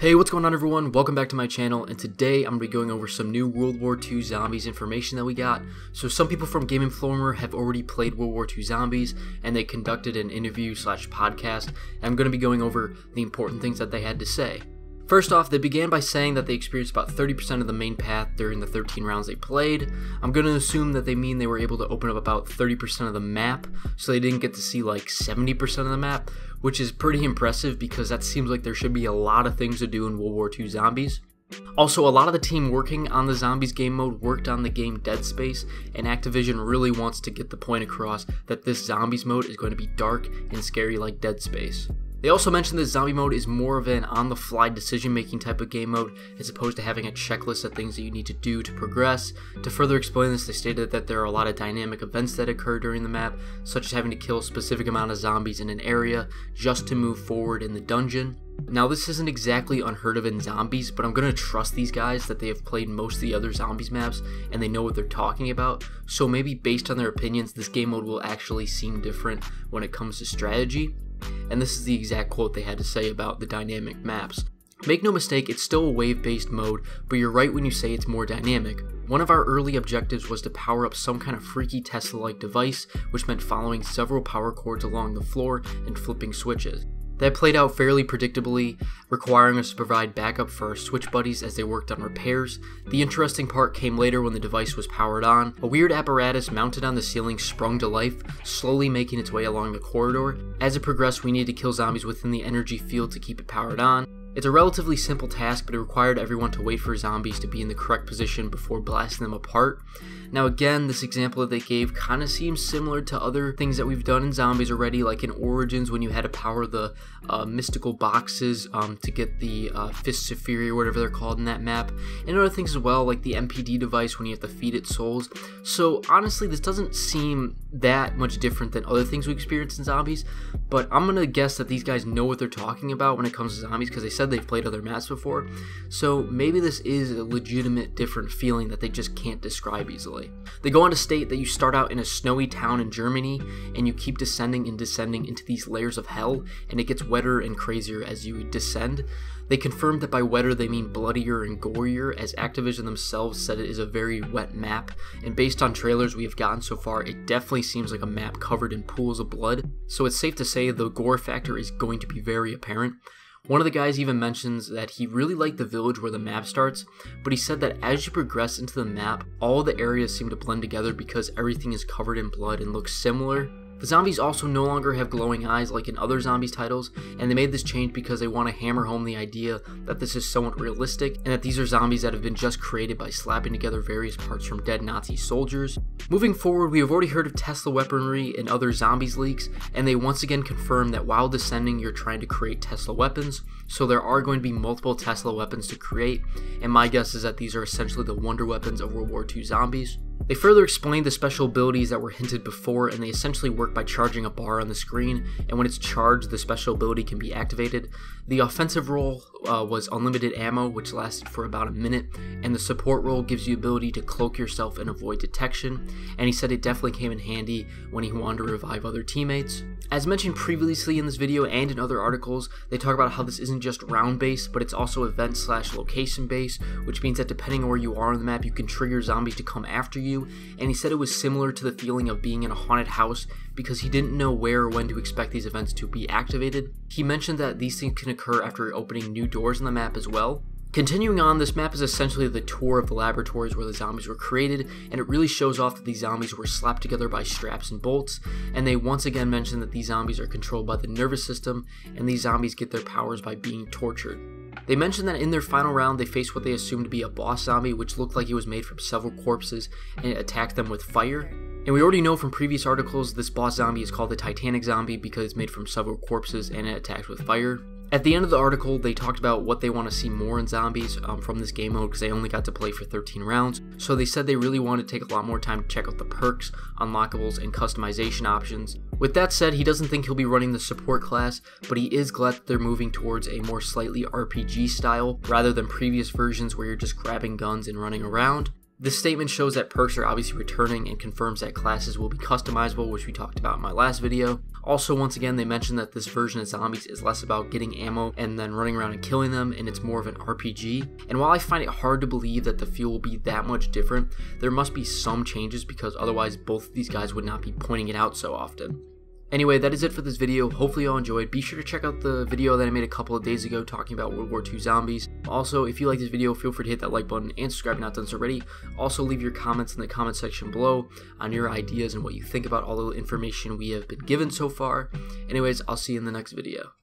Hey, what's going on everyone? Welcome back to my channel, and today I'm going to be going over some new World War II Zombies information that we got. So some people from GameInformer have already played World War II Zombies, and they conducted an interview/podcast, and I'm going to be going over the important things that they had to say. First off, they began by saying that they experienced about 30% of the main path during the 13 rounds they played. I'm going to assume that they mean they were able to open up about 30% of the map, so they didn't get to see like 70% of the map, which is pretty impressive because that seems like there should be a lot of things to do in World War II Zombies. Also, a lot of the team working on the Zombies game mode worked on the game Dead Space, and Activision really wants to get the point across that this Zombies mode is going to be dark and scary like Dead Space. They also mentioned that Zombie mode is more of an on-the-fly decision-making type of game mode, as opposed to having a checklist of things that you need to do to progress. To further explain this, they stated that there are a lot of dynamic events that occur during the map, such as having to kill a specific amount of zombies in an area just to move forward in the dungeon. Now, this isn't exactly unheard of in Zombies, but I'm going to trust these guys that they have played most of the other Zombies maps and they know what they're talking about, so maybe based on their opinions, this game mode will actually seem different when it comes to strategy. And this is the exact quote they had to say about the dynamic maps. Make no mistake, it's still a wave-based mode, but you're right when you say it's more dynamic. One of our early objectives was to power up some kind of freaky Tesla-like device, which meant following several power cords along the floor and flipping switches. That played out fairly predictably, requiring us to provide backup for our switch buddies as they worked on repairs. The interesting part came later when the device was powered on. A weird apparatus mounted on the ceiling sprung to life, slowly making its way along the corridor. As it progressed, we needed to kill zombies within the energy field to keep it powered on. It's a relatively simple task, but it required everyone to wait for zombies to be in the correct position before blasting them apart. Now again, this example that they gave kind of seems similar to other things that we've done in Zombies already, like in Origins when you had to power the mystical boxes to get the Fists of Fury or whatever they're called in that map, and other things as well, like the MPD device when you have to feed it souls. So honestly, this doesn't seem that much different than other things we experienced in Zombies, but I'm gonna guess that these guys know what they're talking about when it comes to Zombies because they said they've played other maps before, so maybe this is a legitimate different feeling that they just can't describe easily. They go on to state that you start out in a snowy town in Germany and you keep descending and descending into these layers of hell, and it gets wetter and crazier as you descend. They confirmed that by wetter they mean bloodier and gorier, as Activision themselves said it is a very wet map, and based on trailers we have gotten so far, it definitely seems like a map covered in pools of blood, so it's safe to say the gore factor is going to be very apparent. One of the guys even mentions that he really liked the village where the map starts, but he said that as you progress into the map, all the areas seem to blend together because everything is covered in blood and looks similar. The zombies also no longer have glowing eyes like in other Zombies titles, and they made this change because they want to hammer home the idea that this is somewhat realistic, and that these are zombies that have been just created by slapping together various parts from dead Nazi soldiers. Moving forward, we have already heard of Tesla weaponry and other Zombies leaks, and they once again confirm that while descending you're trying to create Tesla weapons, so there are going to be multiple Tesla weapons to create, and my guess is that these are essentially the wonder weapons of World War II Zombies. They further explained the special abilities that were hinted before, and they essentially work by charging a bar on the screen, and when it's charged, the special ability can be activated. The offensive role was unlimited ammo, which lasted for about a minute, and the support role gives you the ability to cloak yourself and avoid detection, and he said it definitely came in handy when he wanted to revive other teammates. As mentioned previously in this video and in other articles, they talk about how this isn't just round-based, but it's also event/location-based, which means that depending on where you are on the map, you can trigger zombies to come after you, and he said it was similar to the feeling of being in a haunted house because he didn't know where or when to expect these events to be activated. He mentioned that these things can occur after opening new doors on the map as well. Continuing on, this map is essentially the tour of the laboratories where the zombies were created, and it really shows off that these zombies were slapped together by straps and bolts, and they once again mention that these zombies are controlled by the nervous system, and these zombies get their powers by being tortured. They mentioned that in their final round they faced what they assumed to be a boss zombie, which looked like it was made from several corpses, and it attacked them with fire. And we already know from previous articles this boss zombie is called the Titanic zombie because it's made from several corpses and it attacks with fire. At the end of the article, they talked about what they want to see more in Zombies from this game mode because they only got to play for 13 rounds. So they said they really want to take a lot more time to check out the perks, unlockables, and customization options. With that said, he doesn't think he'll be running the support class, but he is glad that they're moving towards a more slightly RPG style rather than previous versions where you're just grabbing guns and running around. This statement shows that perks are obviously returning and confirms that classes will be customizable, which we talked about in my last video. Also, once again, they mentioned that this version of Zombies is less about getting ammo and then running around and killing them, and it's more of an RPG. And while I find it hard to believe that the feel will be that much different, there must be some changes because otherwise both of these guys would not be pointing it out so often. Anyway, that is it for this video. Hopefully y'all enjoyed. Be sure to check out the video that I made a couple of days ago talking about World War II Zombies. Also, if you like this video, feel free to hit that like button and subscribe if not done so already. Also, leave your comments in the comment section below on your ideas and what you think about all the information we have been given so far. Anyways, I'll see you in the next video.